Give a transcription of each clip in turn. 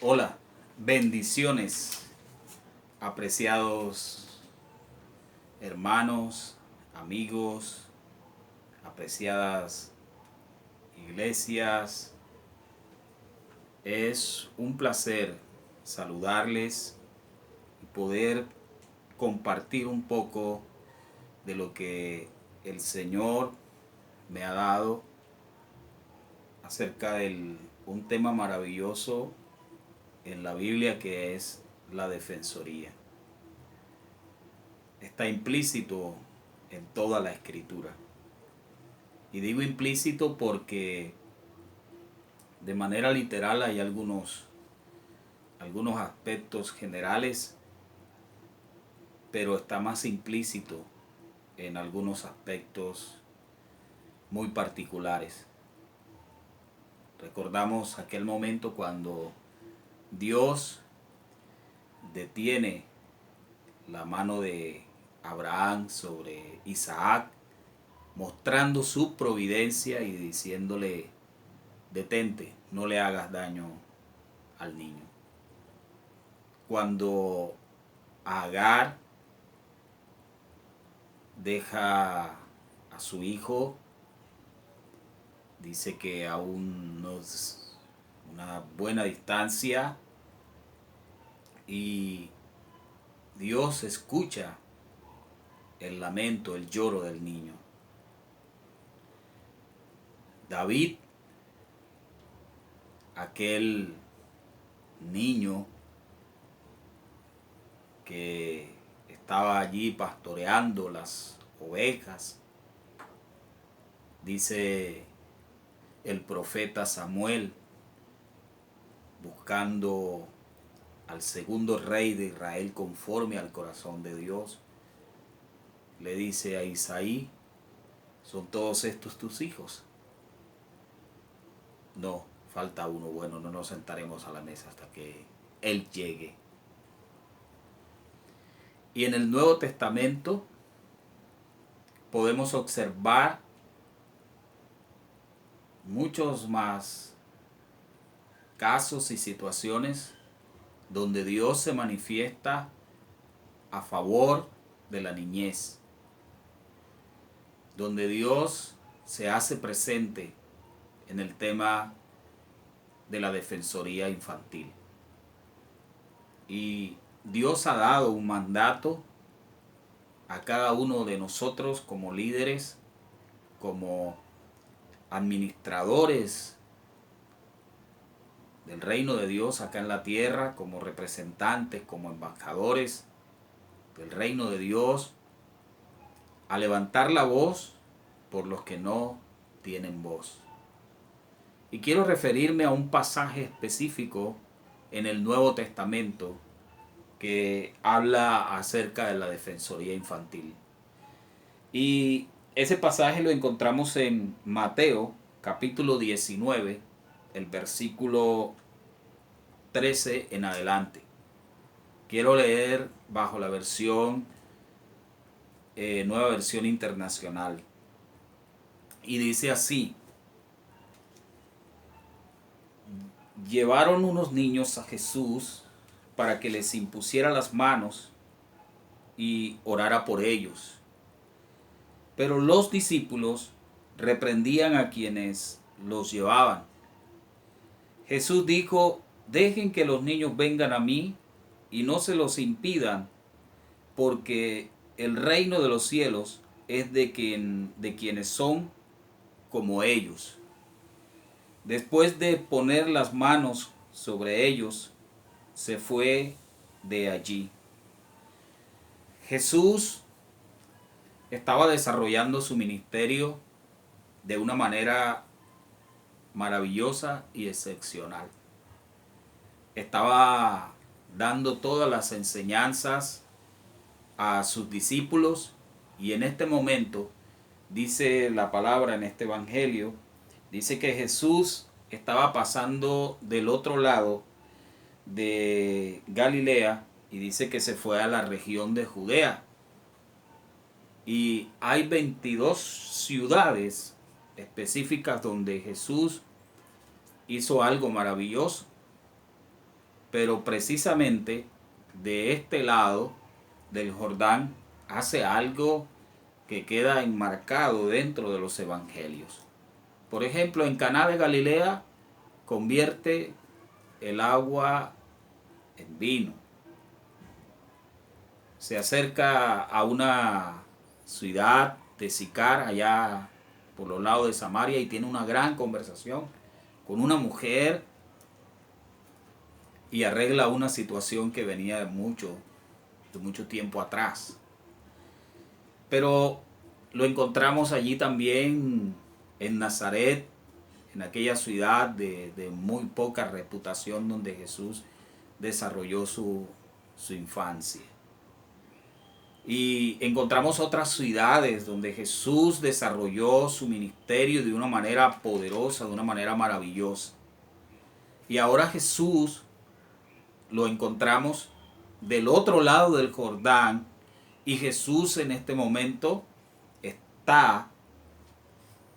Hola, bendiciones, apreciados hermanos, amigos, apreciadas iglesias. Es un placer saludarles y poder compartir un poco de lo que el Señor me ha dado acerca de un tema maravilloso en la Biblia, que es la defensoría. Está implícito en toda la escritura. Y digo implícito porque de manera literal hay algunos aspectos generales, pero está más implícito en algunos aspectos muy particulares. Recordamos aquel momento cuando Dios detiene la mano de Abraham sobre Isaac, mostrando su providencia y diciéndole: detente, no le hagas daño al niño. Cuando Agar deja a su hijo, dice que a una buena distancia, y Dios escucha el lamento, el lloro del niño. David, aquel niño que estaba allí pastoreando las ovejas, dice el profeta Samuel, buscando al segundo rey de Israel conforme al corazón de Dios, le dice a Isaí: ¿son todos estos tus hijos? No, falta uno. Bueno, no nos sentaremos a la mesa hasta que él llegue. Y en el Nuevo Testamento podemos observar muchos más casos y situaciones donde Dios se manifiesta a favor de la niñez, donde Dios se hace presente en el tema de la defensoría infantil. Y Dios ha dado un mandato a cada uno de nosotros como líderes, como administradores del reino de Dios acá en la tierra, como representantes, como embajadores del reino de Dios, a levantar la voz por los que no tienen voz. Y quiero referirme a un pasaje específico en el Nuevo Testamento que habla acerca de la defensoría infantil. Y ese pasaje lo encontramos en Mateo capítulo 19, el versículo 13 en adelante. Quiero leer bajo la nueva versión internacional. Y dice así: llevaron unos niños a Jesús para que les impusiera las manos y orara por ellos. Pero los discípulos reprendían a quienes los llevaban. Jesús dijo: dejen que los niños vengan a mí y no se los impidan, porque el reino de los cielos es de quienes son como ellos. Después de poner las manos sobre ellos, se fue de allí. Jesús estaba desarrollando su ministerio de una manera maravillosa y excepcional. Estaba dando todas las enseñanzas a sus discípulos, y en este momento dice la palabra en este evangelio, dice que Jesús estaba pasando del otro lado de Galilea, y dice que se fue a la región de Judea. Y hay 22 ciudades específicas donde Jesús hizo algo maravilloso. pero precisamente de este lado del Jordán hace algo que queda enmarcado dentro de los evangelios. Por ejemplo, en Caná de Galilea convierte el agua en vino. Se acerca a una ciudad de Sicar, allá por los lados de Samaria, y tiene una gran conversación con una mujer y arregla una situación que venía de mucho tiempo atrás. Pero lo encontramos allí también en Nazaret, en aquella ciudad de muy poca reputación donde Jesús desarrolló su infancia. Y encontramos otras ciudades donde Jesús desarrolló su ministerio de una manera poderosa, de una manera maravillosa. Y ahora Jesús lo encontramos del otro lado del Jordán, y Jesús en este momento está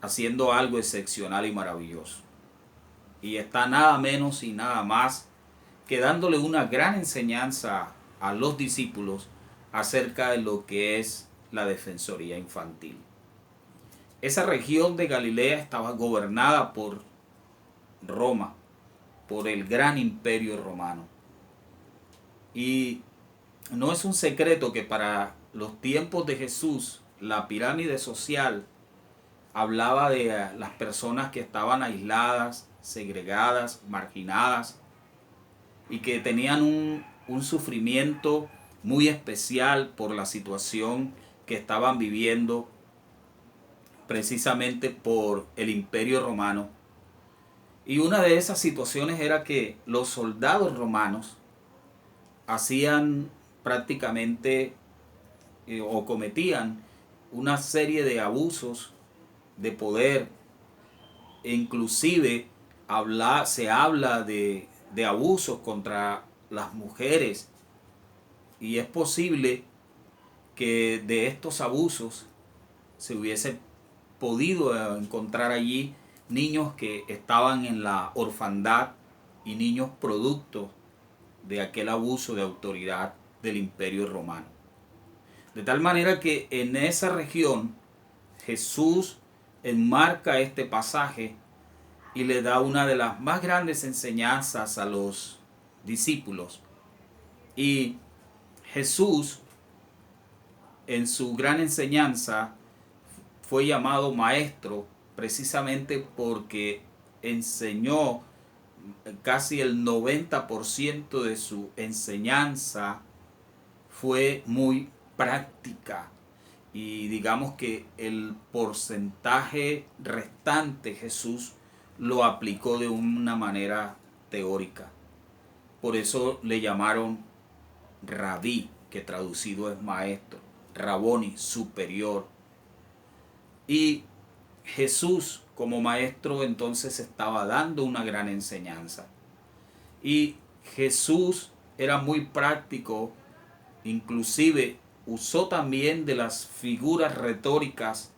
haciendo algo excepcional y maravilloso. Y está nada menos y nada más que dándole una gran enseñanza a los discípulos acerca de lo que es la defensoría infantil. Esa región de Galilea estaba gobernada por Roma, por el gran imperio romano. Y no es un secreto que para los tiempos de Jesús la pirámide social hablaba de las personas que estaban aisladas, segregadas, marginadas, y que tenían un sufrimiento muy especial por la situación que estaban viviendo precisamente por el imperio romano. Y una de esas situaciones era que los soldados romanos hacían prácticamente o cometían una serie de abusos de poder, e inclusive se habla de abusos contra las mujeres, y es posible que de estos abusos se hubiese podido encontrar allí niños que estaban en la orfandad y niños producto de aquel abuso de autoridad del imperio romano. De tal manera que en esa región Jesús enmarca este pasaje y le da una de las más grandes enseñanzas a los discípulos. Y Jesús, en su gran enseñanza, fue llamado maestro precisamente porque enseñó casi el 90% de su enseñanza fue muy práctica, y digamos que el porcentaje restante Jesús lo aplicó de una manera teórica. Por eso le llamaron rabí, que traducido es maestro, raboni, superior. Y Jesús como maestro entonces estaba dando una gran enseñanza. Y Jesús era muy práctico, inclusive usó también de las figuras retóricas,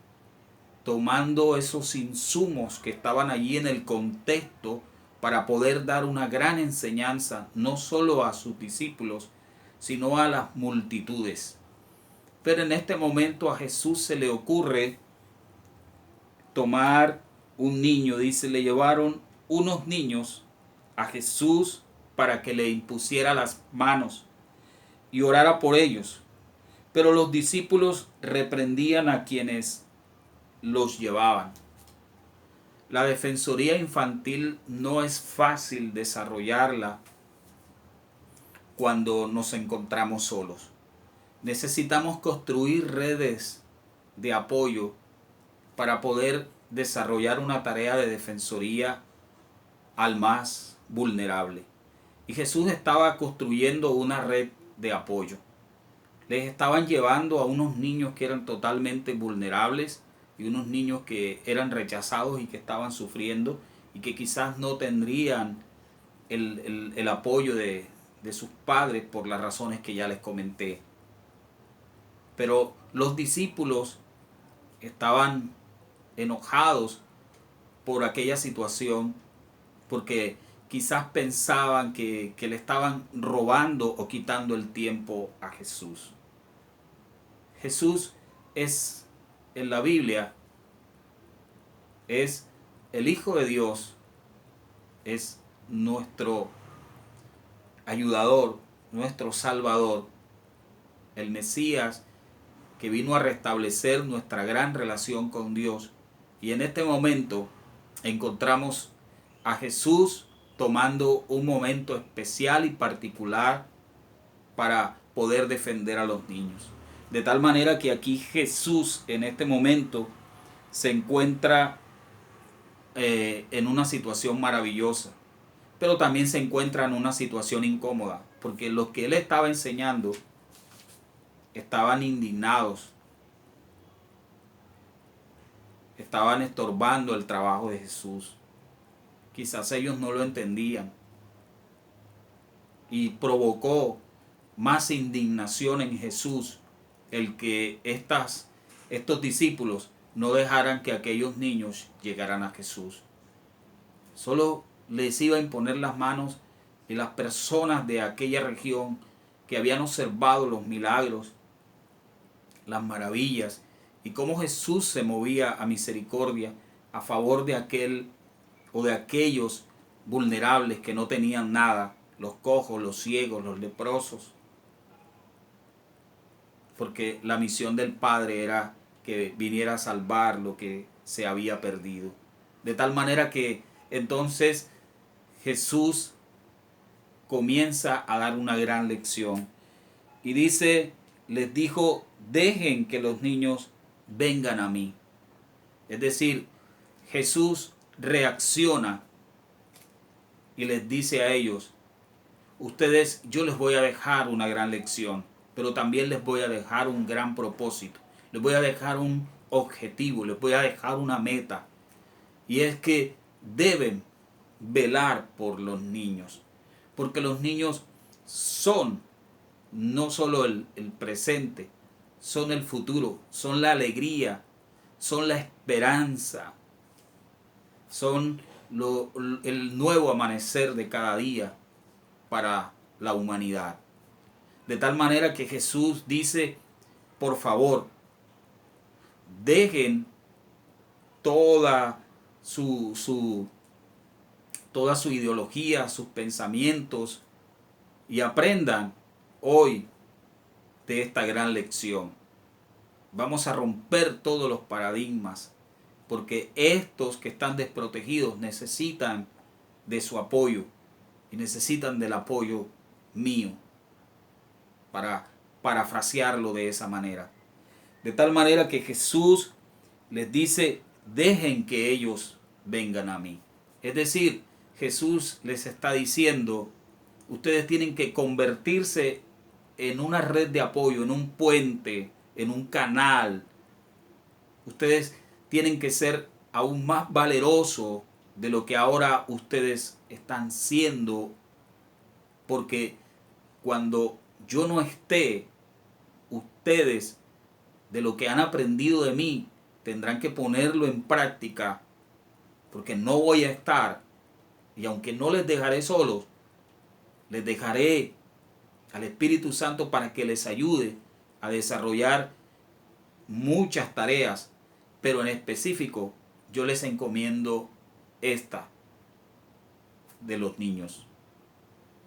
tomando esos insumos que estaban allí en el contexto para poder dar una gran enseñanza, no solo a sus discípulos, sino a las multitudes. Pero en este momento a Jesús se le ocurre tomar un niño. Dice, le llevaron unos niños a Jesús para que le impusiera las manos y orara por ellos. Pero los discípulos reprendían a quienes los llevaban. La defensoría infantil no es fácil desarrollarla cuando nos encontramos solos. Necesitamos construir redes de apoyo para poder desarrollar una tarea de defensoría al más vulnerable. Y Jesús estaba construyendo una red de apoyo. Les estaban llevando a unos niños que eran totalmente vulnerables, y unos niños que eran rechazados y que estaban sufriendo y que quizás no tendrían el apoyo de sus padres por las razones que ya les comenté. Pero los discípulos estaban enojados por aquella situación, porque quizás pensaban que le estaban robando o quitando el tiempo a Jesús. Jesús es, en la Biblia, es el Hijo de Dios, es nuestro ayudador, nuestro Salvador, el Mesías que vino a restablecer nuestra gran relación con Dios. Y en este momento encontramos a Jesús tomando un momento especial y particular para poder defender a los niños. De tal manera que aquí Jesús en este momento se encuentra en una situación maravillosa, pero también se encuentra en una situación incómoda, porque los que él estaba enseñando estaban indignados, estaban estorbando el trabajo de Jesús. Quizás ellos no lo entendían y provocó más indignación en Jesús el que estos discípulos no dejaran que aquellos niños llegaran a Jesús. Solo les iba a imponer las manos, y las personas de aquella región que habían observado los milagros, las maravillas y cómo Jesús se movía a misericordia a favor de aquel o de aquellos vulnerables que no tenían nada, los cojos, los ciegos, los leprosos, porque la misión del Padre era que viniera a salvar lo que se había perdido. De tal manera que entonces Jesús comienza a dar una gran lección y dice, les dijo, dejen que los niños vengan a mí. Es decir, Jesús reacciona y les dice a ellos, ustedes, yo les voy a dejar una gran lección, pero también les voy a dejar un gran propósito, les voy a dejar un objetivo, les voy a dejar una meta, y es que deben velar por los niños, porque los niños son no solo el presente, son el futuro, son la alegría, son la esperanza, son el nuevo amanecer de cada día para la humanidad. De tal manera que Jesús dice, por favor, dejen toda su ideología, sus pensamientos, y aprendan hoy de esta gran lección. Vamos a romper todos los paradigmas, porque estos que están desprotegidos necesitan de su apoyo y necesitan del apoyo mío, para parafrasearlo de esa manera. De tal manera que Jesús les dice, dejen que ellos vengan a mí. Es decir, Jesús les está diciendo, ustedes tienen que convertirse en una red de apoyo, en un puente, en un canal. Ustedes tienen que ser aún más valerosos de lo que ahora ustedes están siendo, porque cuando yo no esté, ustedes, de lo que han aprendido de mí, tendrán que ponerlo en práctica, porque no voy a estar. Y aunque no les dejaré solos, les dejaré al Espíritu Santo para que les ayude a desarrollar muchas tareas, pero en específico yo les encomiendo esta de los niños,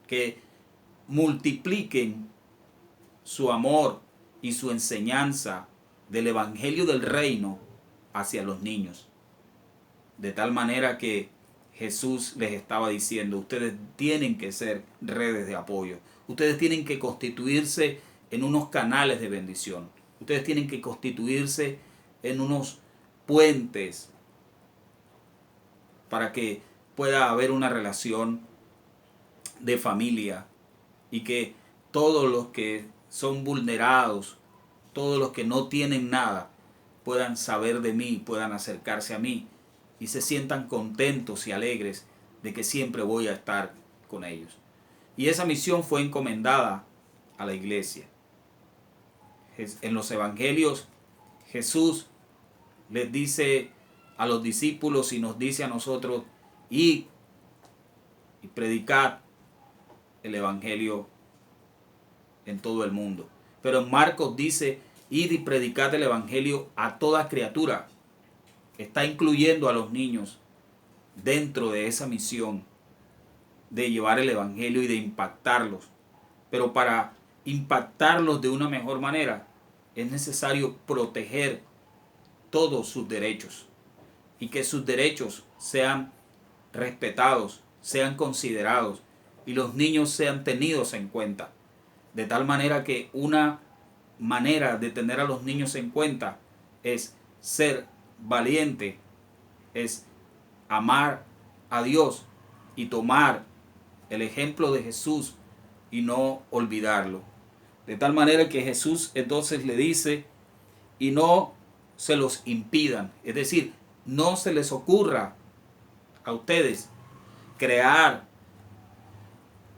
que multipliquen su amor y su enseñanza del Evangelio del Reino hacia los niños. De tal manera que Jesús les estaba diciendo, ustedes tienen que ser redes de apoyo. Ustedes tienen que constituirse en unos canales de bendición. Ustedes tienen que constituirse en unos puentes para que pueda haber una relación de familia y que todos los que son vulnerados, todos los que no tienen nada, puedan saber de mí, puedan acercarse a mí y se sientan contentos y alegres de que siempre voy a estar con ellos. Y esa misión fue encomendada a la iglesia. En los evangelios, Jesús les dice a los discípulos y nos dice a nosotros, y y predicad el evangelio en todo el mundo. Pero en Marcos dice, id y predicad el evangelio a toda criatura. Está incluyendo a los niños dentro de esa misión de llevar el evangelio y de impactarlos. Pero para impactarlos de una mejor manera es necesario proteger todos sus derechos y que sus derechos sean respetados, sean considerados y los niños sean tenidos en cuenta. De tal manera que una manera de tener a los niños en cuenta es ser valiente, es amar a Dios y tomar el ejemplo de Jesús y no olvidarlo. De tal manera que Jesús entonces le dice, y no se los impidan, es decir, no se les ocurra a ustedes crear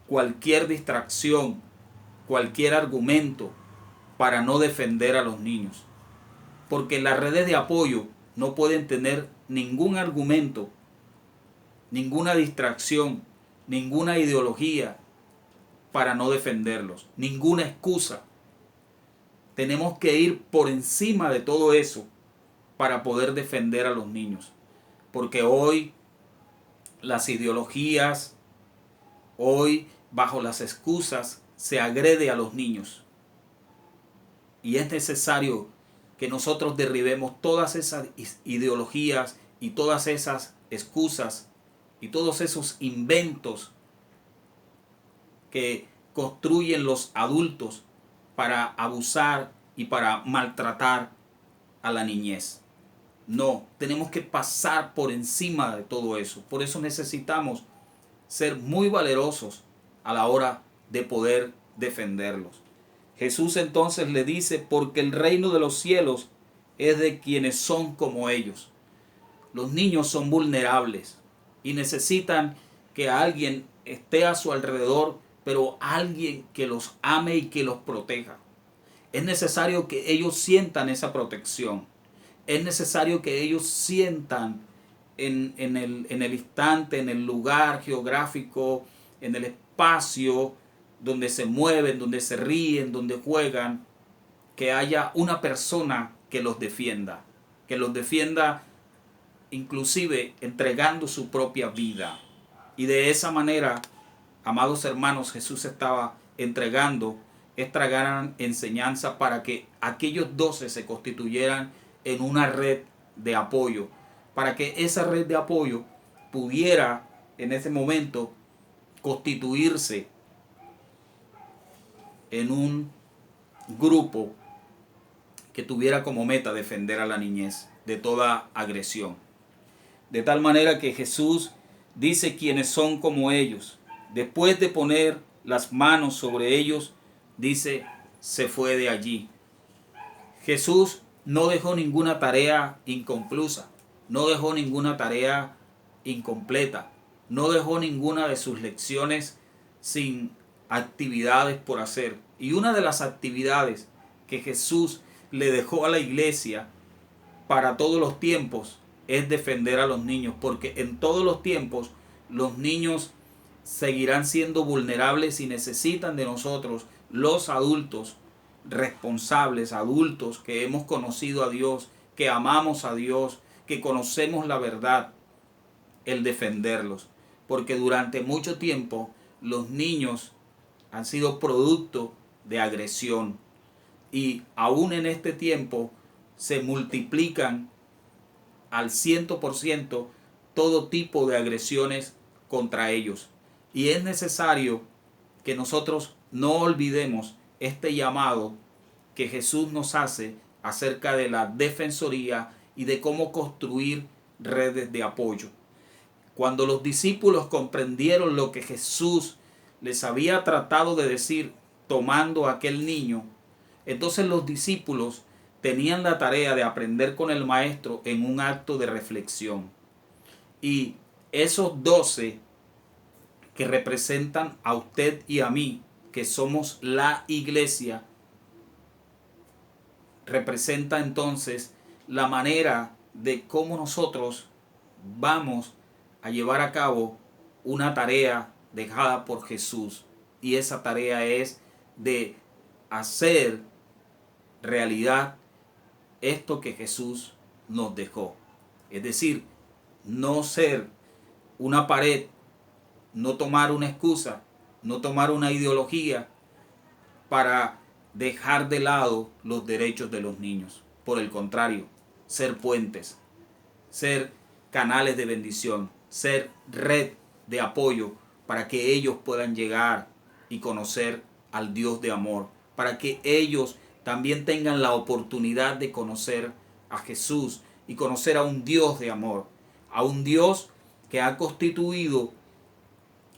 cualquier distracción, cualquier argumento para no defender a los niños. Porque las redes de apoyo no pueden tener ningún argumento, ninguna distracción, ninguna ideología para no defenderlos, ninguna excusa. Tenemos que ir por encima de todo eso para poder defender a los niños. Porque hoy las ideologías, hoy bajo las excusas se agrede a los niños. Y es necesario que nosotros derribemos todas esas ideologías y todas esas excusas y todos esos inventos que construyen los adultos para abusar y para maltratar a la niñez. No, tenemos que pasar por encima de todo eso. Por eso necesitamos ser muy valerosos a la hora de poder defenderlos. Jesús entonces le dice, porque el reino de los cielos es de quienes son como ellos. Los niños son vulnerables y necesitan que alguien esté a su alrededor, pero alguien que los ame y que los proteja. Es necesario que ellos sientan esa protección. Es necesario que ellos sientan en el instante, en el lugar geográfico, en el espacio donde se mueven, donde se ríen, donde juegan, que haya una persona que los defienda inclusive entregando su propia vida. Y de esa manera, amados hermanos, Jesús estaba entregando esta gran enseñanza para que aquellos 12 se constituyeran en una red de apoyo, para que esa red de apoyo pudiera en ese momento constituirse en un grupo que tuviera como meta defender a la niñez de toda agresión. De tal manera que Jesús dice quienes son como ellos. Después de poner las manos sobre ellos, dice, se fue de allí. Jesús no dejó ninguna tarea inconclusa, no dejó ninguna tarea incompleta, no dejó ninguna de sus lecciones sin actividades por hacer. Y una de las actividades que Jesús le dejó a la iglesia para todos los tiempos es defender a los niños, porque en todos los tiempos los niños seguirán siendo vulnerables y necesitan de nosotros, los adultos responsables, adultos que hemos conocido a Dios, que amamos a Dios, que conocemos la verdad, el defenderlos. Porque durante mucho tiempo los niños han sido producto de agresión y aún en este tiempo se multiplican al 100% todo tipo de agresiones contra ellos. Y es necesario que nosotros no olvidemos este llamado que Jesús nos hace acerca de la defensoría y de cómo construir redes de apoyo. Cuando los discípulos comprendieron lo que Jesús les había tratado de decir tomando a aquel niño, entonces los discípulos tenían la tarea de aprender con el maestro en un acto de reflexión. Y esos 12 que representan a usted y a mí, que somos la iglesia, representa entonces la manera de cómo nosotros vamos a llevar a cabo una tarea dejada por Jesús, y esa tarea es de hacer realidad esto que Jesús nos dejó. Es decir, no ser una pared, no tomar una excusa, no tomar una ideología para dejar de lado los derechos de los niños. Por el contrario, ser puentes, ser canales de bendición, ser red de apoyo para que ellos puedan llegar y conocer al Dios de amor, para que ellos también tengan la oportunidad de conocer a Jesús y conocer a un Dios de amor, a un Dios que ha constituido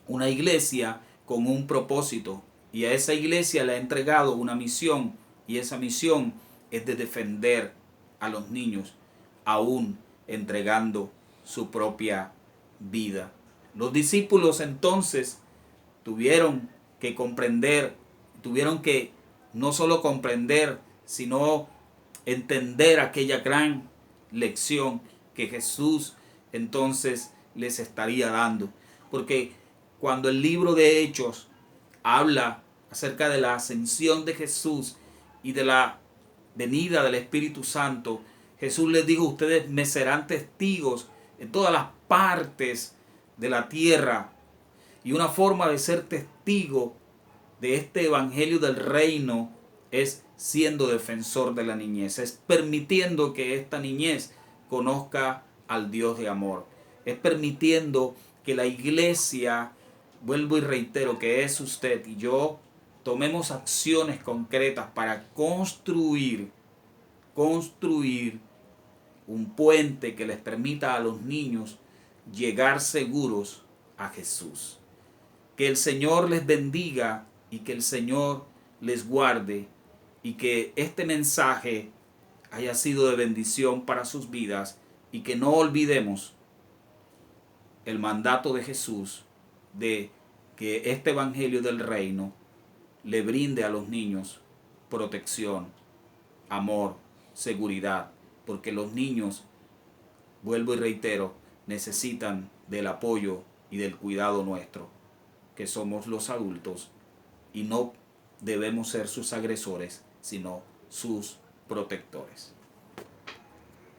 una iglesia con un propósito, y a esa iglesia le ha entregado una misión, y esa misión es de defender a los niños, aún entregando su propia vida. Los discípulos entonces tuvieron que comprender, tuvieron que no solo comprender, sino entender aquella gran lección que Jesús entonces les estaría dando. Porque cuando el libro de Hechos habla acerca de la ascensión de Jesús y de la venida del Espíritu Santo, Jesús les dijo: ustedes me serán testigos en todas las partes de la tierra. Y una forma de ser testigo de este evangelio del reino es siendo defensor de la niñez, es permitiendo que esta niñez conozca al Dios de amor, es permitiendo que la iglesia, vuelvo y reitero, que es usted y yo, tomemos acciones concretas para construir un puente que les permita a los niños llegar seguros a Jesús. Que el Señor les bendiga y que el Señor les guarde, y que este mensaje haya sido de bendición para sus vidas, y que no olvidemos el mandato de Jesús de que este evangelio del reino le brinde a los niños protección, amor, seguridad, porque los niños, vuelvo y reitero, necesitan del apoyo y del cuidado nuestro, que somos los adultos, y no debemos ser sus agresores, sino sus protectores.